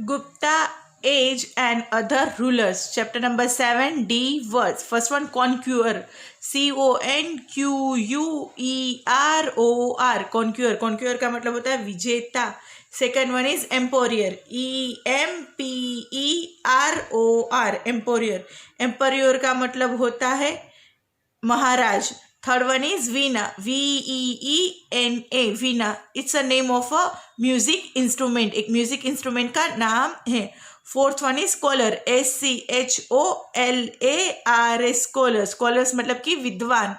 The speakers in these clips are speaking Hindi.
Gupta age and other rulers. Chapter number 7, D words. First one, conqueror. CONQUEROR. Conqueror. Conqueror का मतलब होता है विजेता. Second one is emperor. EMPEROR. Emperor. Emperor का मतलब होता है महाराज. Third one is Veena. VEENA. Veena. It's a name of a music instrument. एक music instrument का नाम है. Fourth one is scholar. SCHOLAR. Scholar. Scholars मतलब कि विद्वान.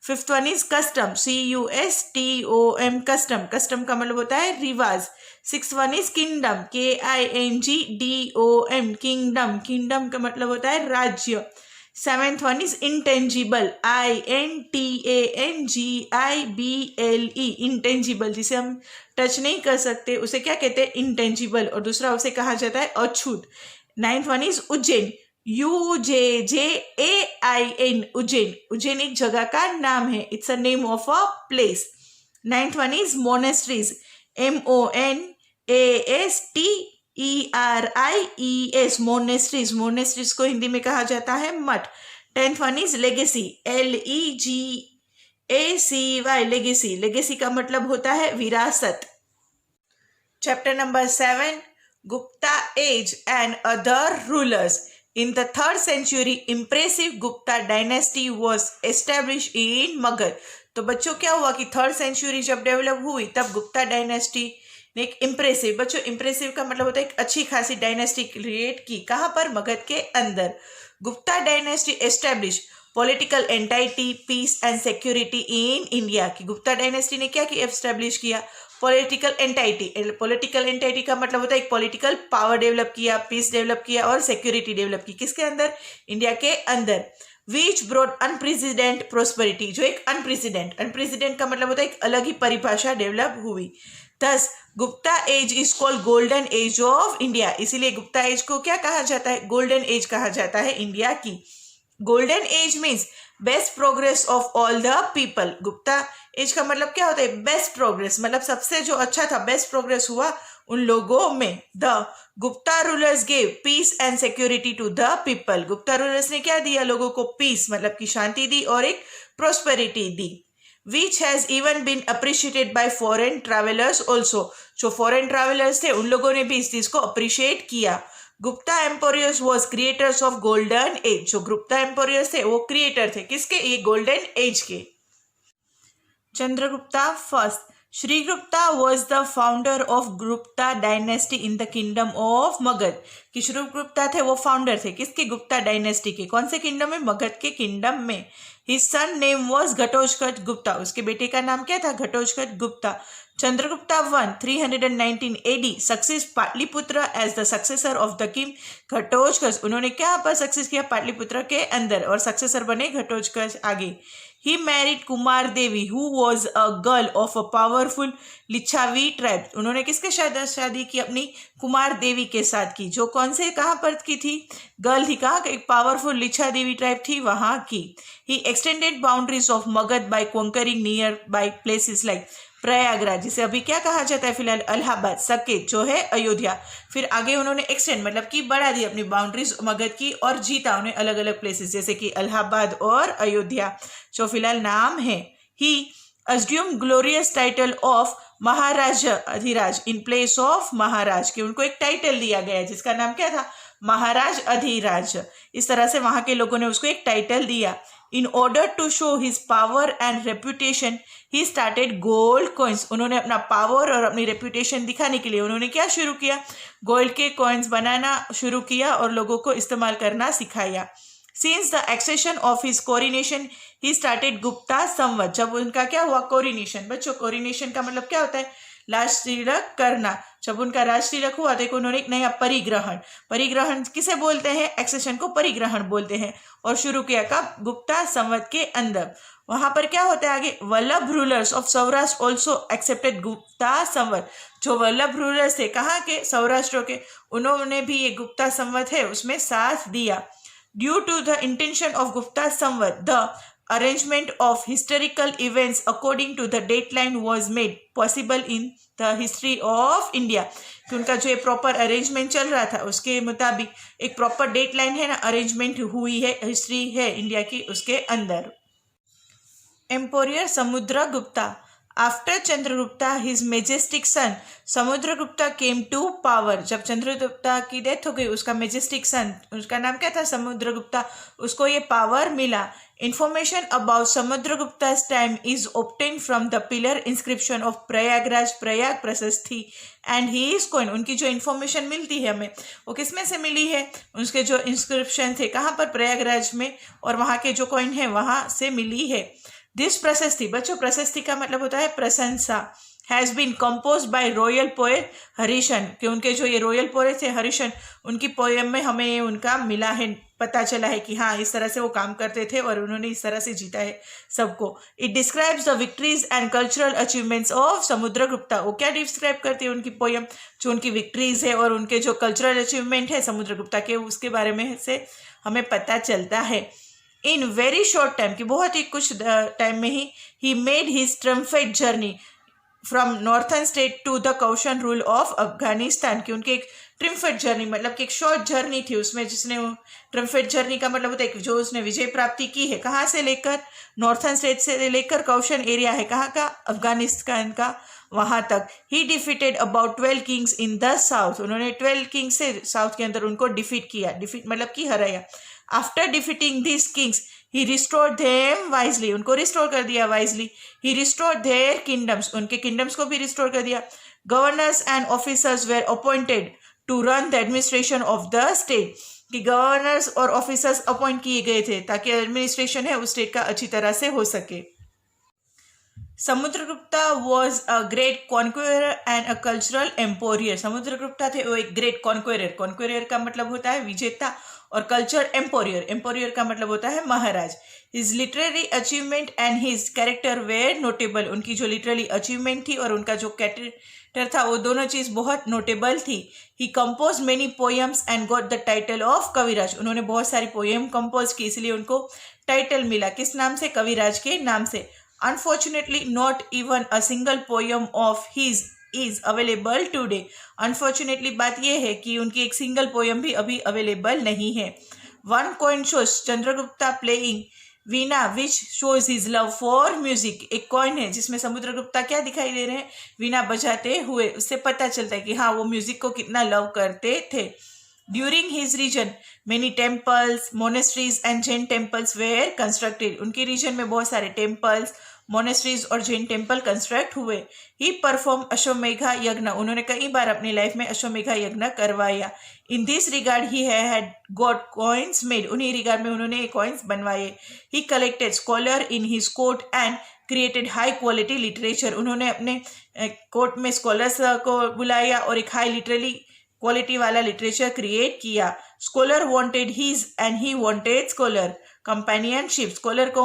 Fifth one is custom. CUSTOM. Custom. Custom का मतलब होता है रिवाज. Sixth one is kingdom. KINGDOM. Kingdom. Kingdom का मतलब होता है राज्य. Seventh one is intangible. INTANGIBLE. Intangible, जिसे हम टच नहीं कर सकते उसे क्या कहते हैं? इंटेंजिबल. और दूसरा उसे कहा जाता है अछूत. Ninth one is Ujjain. UJJAIN. Ujjain. Ujjain एक जगह का नाम है. It's a name of a place. Ninth one is monasteries. MONASTERIES. Monasteries. Monasteries को हिंदी में कहा जाता है मठ. Tenth one is legacy. LEGACY. Legacy. Legacy का मतलब होता है विरासत. Chapter number 7, Gupta age and other rulers. In the 3rd century, impressive Gupta dynasty was established in Magad. तो बच्चों क्या हुआ कि 3rd century जब डेवलप हुई तब गुप्ता डायनेस्टी ने एक इम्प्रेसिव, बच्चों इम्प्रेसिव का मतलब होता है एक अच्छी खासी डायनेस्टी क्रिएट की. कहाँ पर? मगध के अंदर. Gupta dynasty establish political entity, peace and security in India. की गुप्ता डायनेस्टी ने क्या किया? एस्टेब्लिश किया पॉलिटिकल एंटाइटी. पॉलिटिकल एंटाइटी का मतलब होता है एक पॉलिटिकल पावर डेवलप किया, पीस डेवलप किया और सिक्योरिटी डेवलप की. किसके अंदर? इंडिया के अंदर. विच ब्रॉड अनप्रेसिडेंट प्रोस्पेरिटी. जो एक अनप्रेसिडेंट का मतलब होता है एक अलग ही परिभाषा डेवलप हुई. Thus Gupta age is called golden age of India. इसीलिए गुप्ता एज को क्या कहा जाता है? गोल्डन एज कहा जाता है इंडिया की. Golden age means best progress of all the people. Gupta age का मतलब क्या होता है? बेस्ट प्रोग्रेस, मतलब सबसे जो अच्छा था, बेस्ट प्रोग्रेस हुआ उन लोगों में. The Gupta rulers gave peace and security to the people. Gupta rulers ने क्या दिया? लोगों को पीस मतलब की शांति दी और एक प्रोस्पेरिटी दी. Which has even been appreciated by foreign travellers also. जो फॉरेन ट्रैवलर्स थे उन लोगों ने भी इस चीज को अप्रिशिएट किया. Gupta emperors was creators of golden age. जो गुप्ता एम्पोरियर्स थे वो क्रिएटर थे किसके? ये गोल्डन एज के. Chandragupta first. Srigupta was the founder of Gupta dynasty in the kingdom of Magadh. कि श्रीगुप्ता थे वो फाउंडर थे किसके? गुप्ता डायनेस्टी के. कौन से किंगडम में? मगध के किंगडम में. His son name was Ghatotkacha Gupta. उसके बेटे का नाम क्या था? Ghatotkacha Gupta. Chandragupta 1 319 AD success Pataliputra as the successor of the king Ghatotkacha. उन्होंने क्या पर सक्सेस किया? पाटलिपुत्र के अंदर, और सक्सेसर बने घटोत्कच आगे. He married Kumar Devi who was a girl of a powerful लिच्छावी tribe. उन्होंने किसके साथ शादी की? अपनी कुमार देवी के साथ की, जो कौन से कहाँ पर की थी? गर्ल थी. कहाँ? एक पावरफुल लिच्छा देवी ट्राइब थी वहाँ की. He extended boundaries of Magad by conquering nearby places like Prayagraj, जिसे अभी क्या कहा जाता है फिलहाल? इलाहाबाद. सकेत जो है अयोध्या. फिर आगे उन्होंने एक्सटेंड मतलब कि बढ़ा दी अपनी बाउंड्रीज मगध की और जीता उन्हें अलग अलग प्लेसेस जैसे कि इलाहाबाद और अयोध्या जो फिलहाल नाम है. He assume glorious title of Maharaj Adhiraj in place of Maharaj. कि उनको एक टाइटल दिया गया जिसका नाम क्या था? महाराज अधिराज. इस तरह से वहां के लोगों ने उसको एक टाइटल दिया. In order to show his power and reputation, he started gold coins. उन्होंने अपना पावर और अपनी रेपुटेशन दिखाने के लिए उन्होंने क्या शुरू किया? गोल्ड के कॉइन्स बनाना शुरू किया और लोगों को इस्तेमाल करना सिखाया. Since the accession of his coronation, he started Gupta संवत. जब उनका क्या हुआ? कोरिनेशन. बच्चों कोरिनेशन का मतलब क्या होता है? राज तिलक करना. जब उनका राज तिलक हुआ तो उन्होंने एक नया परिग्रहण. परिग्रहण किसे बोलते हैं? एक्सेशन को परिग्रहण बोलते हैं. और शुरू किया कब? गुप्ता संवत के अंदर. वहां पर क्या होता है आगे? Vallabh rulers of Saurashtra also accepted Gupta Samvat. जो वल्लभ रूलर्स थे कहाँ के? सौराष्ट्र के. उन्होंने भी ये गुप्ता संवत है उसमें साथ दिया. Due to the intention of Gupta Samvat the arrangement of historical events according to the dateline was made possible in the history of India। कि उनका जो ये प्रॉपर अरेंजमेंट चल रहा था उसके मुताबिक एक प्रॉपर डेटलाइन है ना, अरेंजमेंट हुई है, हिस्ट्री है इंडिया की उसके अंदर। Emperor Samudragupta. After Chandragupta his majestic son Samudragupta came to power. जब चंद्रगुप्ता की डेथ हो गई उसका मेजेस्टिक सन, उसका नाम क्या था, समुद्रगुप्ता, उसको ये पावर मिला। इंफॉर्मेशन अबाउट समुद्रगुप्ता's time is obtained from the pillar inscription of Prayagraj, Prayag Prashasti and he is coin. उनकी जो इन्फॉर्मेशन मिलती है हमें वो किसमें से मिली है, उसके जो इंस्क्रिप्शन थे कहाँ पर, प्रयागराज में, और वहाँ के जो कॉइन है वहाँ से मिली है। दिस प्रशस्ति, बच्चों प्रशस्ति का मतलब होता है प्रशंसा, has been compose by royal poet Harishen, कि उनके जो ये रॉयल पोएट थे हरिशन, उनकी पोएम में हमें ये उनका मिला है, पता चला है कि हाँ इस तरह से वो काम करते थे और उन्होंने इस तरह से जीता है सबको। It describes the victories and cultural achievements of Samudragupta. वो क्या डिस्क्राइब करती है उनकी पोएम, जो उनकी विक्ट्रीज है और उनके जो कल्चरल अचीवमेंट है समुद्रगुप्ता के, उसके बारे में से हमें पता चलता है। इन वेरी शॉर्ट टाइम, कि बहुत ही कुछ टाइम में ही made his triumphant journey from northern state to the Kushan rule of Afghanistan, कि उनकी एक ट्रिम्फेट जर्नी मतलब कि एक शॉर्ट जर्नी थी उसमें, जिसने ट्रिम्फेट जर्नी का मतलब होता है कि जो उसने विजय प्राप्ति की है, कहाँ से लेकर, नॉर्थन स्टेट से लेकर कौशन एरिया है कहाँ का, अफगानिस्तान का, वहाँ तक। ही defeated about 12 kings in the south, उन्होंने 12 किंग्स से साउथ के अंदर उनको डिफीट किया, डिफीट मतलब कि हराया। After defeating this kings he restored them wisely, उनको रिस्टोर कर दिया wisely. He restored their kingdoms, उनके किंगडम्स को भी रिस्टोर कर दिया। Governors and officers were appointed to run the administration of the state, कि गवर्नर्स और ऑफिसर्स अपॉइंट किए गए थे ताकि एडमिनिस्ट्रेशन है उस स्टेट का अच्छी तरह से हो सके। Samudragupta was a great conqueror and a cultural emperor. Samudragupta थे वो एक ग्रेट कॉन्क्वेरर, कॉन्क्वेरर का मतलब होता है विजेता, और कल्चर एम्पोरियर, एम्पोरियर का मतलब होता है महाराज। His literary achievement and his character were notable, उनकी जो लिटरेरी अचीवमेंट थी और उनका जो कैरेक्टर था वो दोनों चीज़ बहुत नोटेबल थी। He compose many poems and got the title of Kaviraj, उन्होंने बहुत सारी पोएम कंपोज की इसलिए उनको टाइटल मिला, किस नाम से, कविराज के नाम से। Unfortunately not even a single poem of his is available today, unfortunately बात यह है कि उनकी एक सिंगल पोएम भी अभी अवेलेबल नहीं है। One coin shows Chandragupta playing Veena which shows his love for music, एक कॉइन है जिसमें समुद्रगुप्ता क्या दिखाई दे रहे हैं, वीणा बजाते हुए, उससे पता चलता है कि हाँ वो म्यूजिक को कितना लव करते थे। During his reign many temples, monasteries and Jain temples were constructed, उनके रीजन में बहुत सारे टेम्पल्स, मोनेस्ट्रीज और जैन टेम्पल कंस्ट्रक्ट हुए। ही परफॉर्म अश्वमेघा यज्ञ, उन्होंने कई बार अपनी लाइफ में अश्वमेघा यज्ञ करवाया। In this regard he had got coins made, उन्हीं रिगार्ड में उन्होंने कॉइन्स बनवाए। ही collected scholar in his court and created high quality literature, उन्होंने अपने कोर्ट में स्कॉलर्स को बुलाया और एक हाई लिटरेरी क्वालिटी वाला लिटरेचर क्रिएट किया। Scholar wanted his and he wanted scholar companionship, scholar को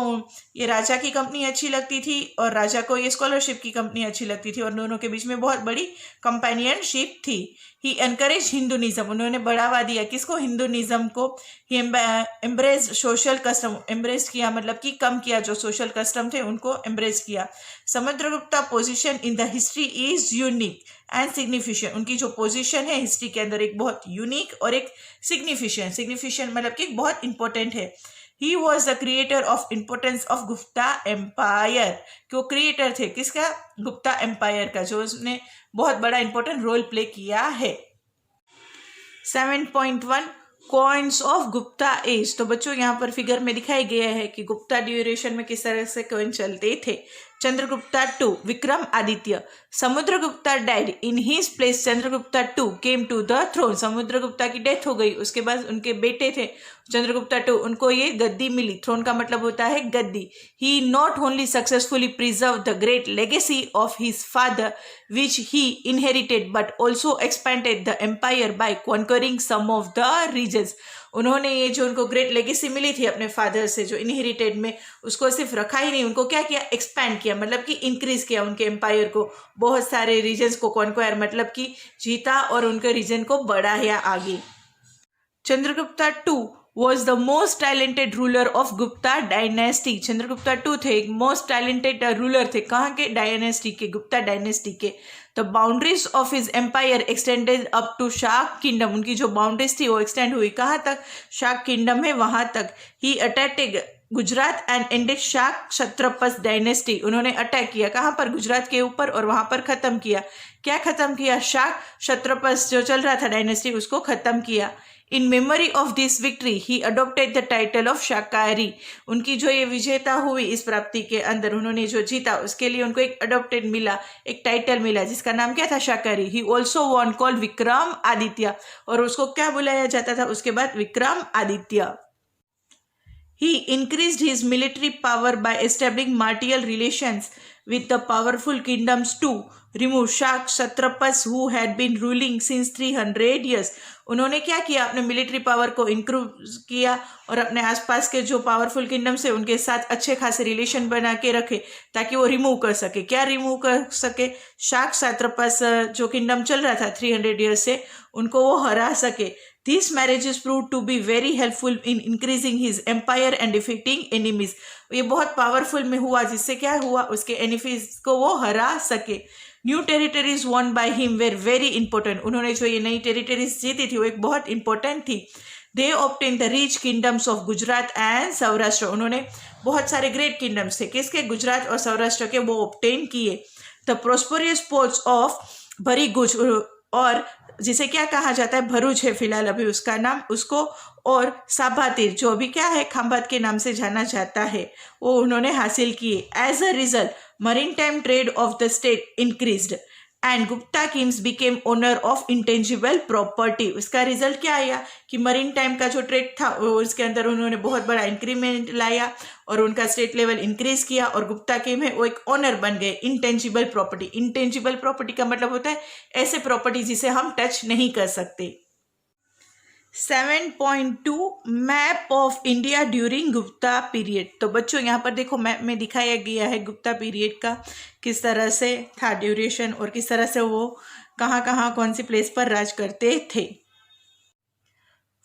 ये राजा की कंपनी अच्छी लगती थी और राजा को ये स्कॉलरशिप की कंपनी अच्छी लगती थी, और दोनों के बीच में बहुत बड़ी कंपेनियनशिप थी। ही एनकरेज हिंदुनिज्म, उन्होंने बढ़ावा दिया किसको, हिंदुनिज्म को। ही एम्ब्रेस सोशल कस्टम, एम्ब्रेस किया मतलब कि कम किया, जो सोशल कस्टम थे उनको एम्ब्रेस किया। Samudragupta position in the history is unique and significant, उनकी जो पोजीशन है हिस्ट्री के अंदर एक बहुत यूनिक और एक सिग्निफिकेंट, सिग्निफिकेंट मतलब कि बहुत इंपॉर्टेंट है। He was the creator of importance of Gupta empire, कि वो क्रिएटर थे किसका, गुप्ता एम्पायर का, जो उसने बहुत बड़ा इंपॉर्टेंट रोल प्ले किया है। 7.1 कॉइन्स ऑफ गुप्ता एज। तो बच्चों यहाँ पर फिगर में दिखाई गया है कि गुप्ता ड्यूरेशन में किस तरह से कॉइन चलते थे। Chandragupta 2 Vikram Aditya. Samudragupta died in his place Chandragupta 2 came to the throne, Samudragupta की डेथ हो गई, उसके बाद उनके बेटे थे चंद्रगुप्ता 2, उनको ये गद्दी मिली। थ्रोन का मतलब होता है गद्दी। He not only successfully preserve the great legacy of his father which he inherited but also expanded the empire by conquering some of the regions, उन्होंने ये जो उनको ग्रेट लेगेसी मिली थी अपने फादर से जो इनहेरिटेड में, उसको सिर्फ रखा ही नहीं, उनको क्या किया, एक्सपैंड किया, मतलब कि इंक्रीज किया उनके एम्पायर को, बहुत सारे रीजन्स को कॉन्क्वायर मतलब कि जीता और उनके रीजन को बढ़ाया आगे। Chandragupta 2 was the most talented ruler of Gupta dynasty. Chandragupta two थे एक मोस्ट टैलेंटेड रूलर थे, कहाँ के? डायनेस्टी के, गुप्ता डायनेस्टी के. The boundaries of his empire extended up to Shaka kingdom. उनकी जो बाउंड्रीज थी वो एक्सटेंड हुई कहाँ तक? शाक किंगडम है वहां तक. ही अटैक्ड गुजरात एंड एंडेड शाक क्षत्रपस डायनेस्टी. उन्होंने अटैक किया कहाँ पर? गुजरात के ऊपर, और वहां पर खत्म किया. क्या खत्म किया? शाक क्षत्रपस जो चल रहा था डायनेस्टी, उसको खत्म किया. In memory of this victory he adopted the title of शाकाहारी. उनकी जो ये विजेता हुई इस प्राप्ति के अंदर, उन्होंने जो जीता उसके लिए उनको एक अडोप्टेड मिला, एक टाइटल मिला जिसका नाम क्या था? शाकाहारी. He also one called Vikram Aditya. और उसको क्या बुलाया जाता था उसके बाद? Vikram Aditya. He increased his military power by establishing martial relations with the powerful kingdoms to remove Shak Satrapas who had been ruling since 300 years. उन्होंने क्या किया? अपने मिलिट्री पावर को इंक्रीज किया और अपने आसपास के जो पावरफुल किंगडम्स है उनके साथ अच्छे खासे रिलेशन बना के रखे ताकि वो रिमूव कर सके. क्या रिमूव कर सके? शाक सात्रपस जो किंगडम चल रहा था 300 ईयर्स से, उनको वो हरा सके. These marriages proved to be very helpful in increasing his empire and defeating enemies. ये बहुत पावरफुल में हुआ जिससे क्या हुआ? उसके एनिमीज को वो हरा सके. New territories one by him were very important. उन्होंने जो ये नई टेरिटरीज जीती थी वो एक बहुत इंपॉर्टेंट थी. They obtain the rich kingdoms of Gujarat and Saurashtra. उन्होंने बहुत सारे ग्रेट किंगडम्स थे किसके? गुजरात और सौराष्ट्र के, वो ऑब्टेन किए. द प्रोस्पेरियस पोर्ट्स ऑफ भरीगुज, और जिसे क्या कहा जाता है? भरूच है फिलहाल अभी उसका नाम, उसको, और साभातीर जो अभी क्या है? खंभात के नाम से जाना जाता है, वो उन्होंने हासिल किए. As a result marine time trade of the state increased and Gupta kings became owner of intangible property. उसका रिजल्ट क्या आया कि मरीन टाइम का जो ट्रेड था उसके अंदर उन्होंने बहुत बड़ा इंक्रीमेंट लाया और उनका स्टेट लेवल इंक्रीज किया, और गुप्ता किंग है वो एक ओनर बन गए. Intangible property. इंटेंजिबल प्रॉपर्टी का मतलब होता है ऐसे प्रॉपर्टी जिसे हम टच नहीं कर सकते. 7.2 map of India during Gupta period. तो बच्चों यहाँ पर देखो मैप में दिखाया गया है गुप्ता पीरियड का किस तरह से था ड्यूरेशन, और किस तरह से वो कहाँ कौन सी प्लेस पर राज करते थे.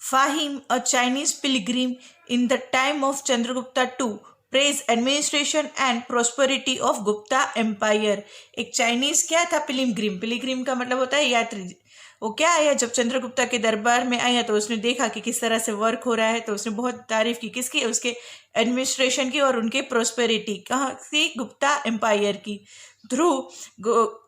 Fahien a Chinese pilgrim in the time of Chandragupta to praise administration and prosperity of Gupta empire. एक चाइनीज क्या था? पिलग्रिम. पिलग्रिम का मतलब होता है यात्री. वो क्या आया? जब चंद्रगुप्ता के दरबार में आया तो उसने देखा कि किस तरह से वर्क हो रहा है, तो उसने बहुत तारीफ की किसकी? उसके एडमिनिस्ट्रेशन की और उनके प्रोस्पेरिटी. कहाँ की? गुप्ता एम्पायर की. Through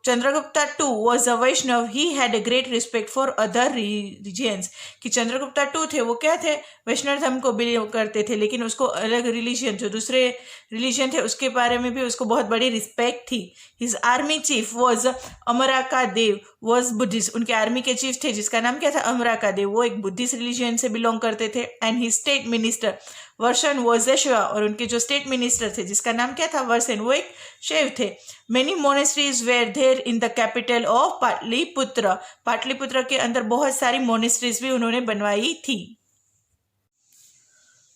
Chandragupta II was a Vaishnav, he had a great respect for other religions. कि चंद्रगुप्ता टू थे वो क्या थे? वैष्णव धर्म को बिलीव करते थे, लेकिन उसको अलग रिलीजन जो दूसरे रिलीजन थे उसके बारे में भी उसको बहुत बड़ी रिस्पेक्ट थी. His army chief was Amraka Dev was Buddhist. उनके आर्मी के चीफ थे जिसका नाम क्या था? अमराका देव. वो एक बुद्धिस्ट रिलीजन से बिलोंग करते थे. And his state minister Varshan was a Shiva. और उनके जो स्टेट मिनिस्टर थे जिसका नाम क्या था? वर्षन. वो एक शिव थे. Many monasteries were there in the capital of Pataliputra. Pataliputra के अंदर बहुत सारी मोनेस्ट्रीज भी उन्होंने बनवाई थी.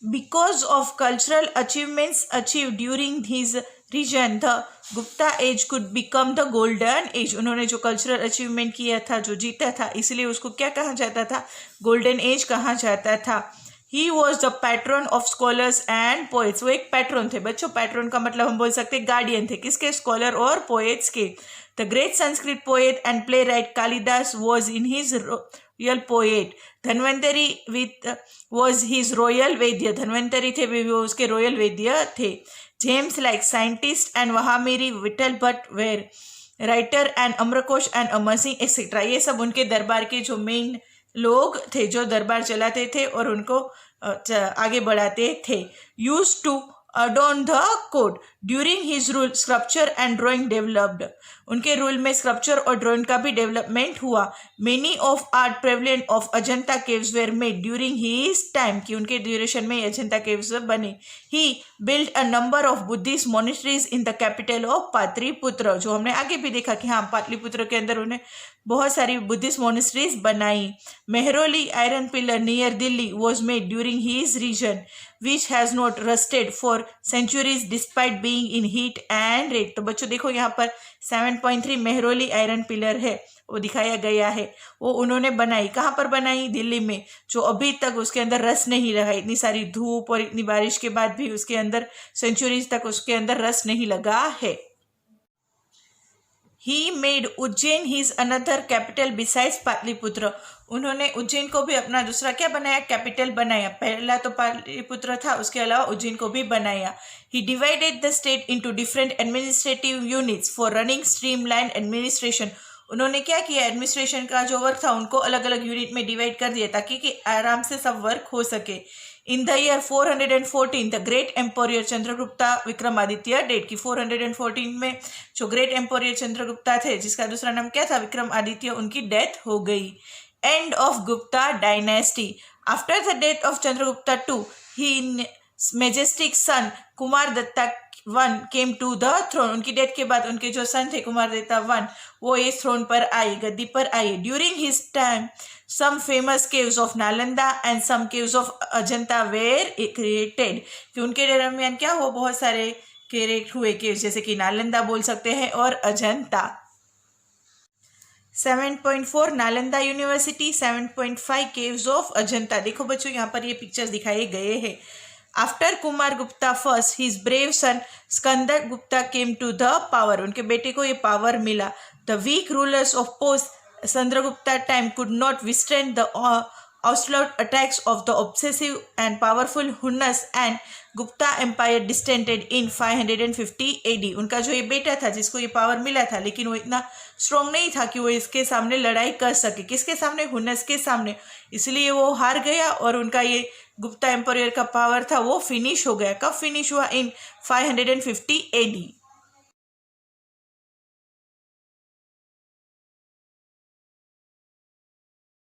Because of cultural achievements achieve during his reign the Gupta age could become the golden age. उन्होंने जो कल्चरल अचीवमेंट किया था, जो जीता था, इसलिए उसको क्या कहा जाता था? गोल्डन एज कहा जाता था. ही was the pattern of scholars and poets. वो एक पैट्रन थे बच्चों. पैट्रन का मतलब हम बोल सकते हैं गार्डियन थे किसके? स्कॉलर और पोएट्स के. The great Sanskrit poet and playwright Kalidas was in his royal poet. Dhanvantari with was his royal vaidya. Dhanvantari थे वो उसके रॉयल वैद्य थे. Gems like scientist and Varahamihira Vitthal Bhatt were writer and Amarkosh and Amar Singh etcetera. ये सब उनके दरबार के जो मेन लोग थे जो दरबार चलाते थे और उनको आगे बढ़ाते थे. Use to adorn the court. During his rule, sculpture and drawing developed. उनके रूल में स्कल्पचर और ड्राइंग का भी डेवलपमेंट हुआ. Many of art prevalent of Ajanta caves were made during his time. कि उनके ड्यूरेशन में अजंता caves बने. He built a number of Buddhist monasteries in the capital of Pataliputra. जो हमने आगे भी देखा कि हाँ पाटलिपुत्र के अंदर उन्हें बहुत सारी बुद्धिस्ट मोनेस्ट्रीज बनाई. Mehrauli iron pillar near Delhi was made during his region, which has not rusted for centuries despite being being in heat and rate। तो बच्चों देखो यहाँ पर 7.3 मेहरौली आयरन पिलर है, वो दिखाया गया है। वो उन्होंने बनाई, कहाँ पर बनाई? दिल्ली में, जो अभी तक उसके अंदर रस नहीं लगा। इतनी सारी धूप और इतनी बारिश के बाद भी उसके अंदर सेंचुरीज तक उसके अंदर रस नहीं लगा है। He made Ujjain his another capital besides Pataliputra. उन्होंने उज्जैन को भी अपना दूसरा क्या बनाया? कैपिटल बनाया। पहला तो पाटलिपुत्र था, उसके अलावा उज्जैन को भी बनाया। He divided the state into different administrative units for running streamlined administration। उन्होंने क्या किया? एडमिनिस्ट्रेशन का जो वर्क था उनको अलग अलग यूनिट में डिवाइड कर दिया ताकि कि आराम से सब वर्क हो सके। In the year 414 the great emperor Chandragupta Vikramaditya date की 414 में जो ग्रेट एम्पोरियर चंद्रगुप्ता थे, जिसका दूसरा नाम क्या था? विक्रमादित्य, उनकी डेथ हो गई। End of Gupta dynasty. After the death of Chandragupta II he majestic son Kumar Datta one came to the throne. उनकी डेथ के बाद उनके जो सन थे कुमार दत्ता वन, वो इस थ्रोन पर आए, गद्दी पर आए। During his time some famous caves of Nalanda and some caves of Ajanta were created। कि उनके दरमियान क्या हो? बहुत सारे क्रिएट हुए केव्स, जैसे कि नालंदा बोल सकते हैं और Ajanta. 7.4 Nalanda university, 7.5 caves of Ajanta. देखो बच्चों यहाँ पर ये पिक्चर्स दिखाए गए हैं। After Kumar Gupta first his brave son Skandar Gupta came to the power. उनके बेटे को ये पावर मिला। The weak rulers of post Chandragupta time could not withstand the onslaught attacks of the obsessive and powerful Hunas and Gupta Empire disbanded in 550 AD। उनका जो ये बेटा था जिसको ये पावर मिला था, लेकिन वो इतना स्ट्रॉन्ग नहीं था कि वो इसके सामने लड़ाई कर सके। किसके सामने? हुनस के सामने। इसलिए वो हार गया और उनका ये गुप्ता एम्पायर का पावर था वो फिनिश हो गया। कब फिनिश हुआ? इन 550 AD।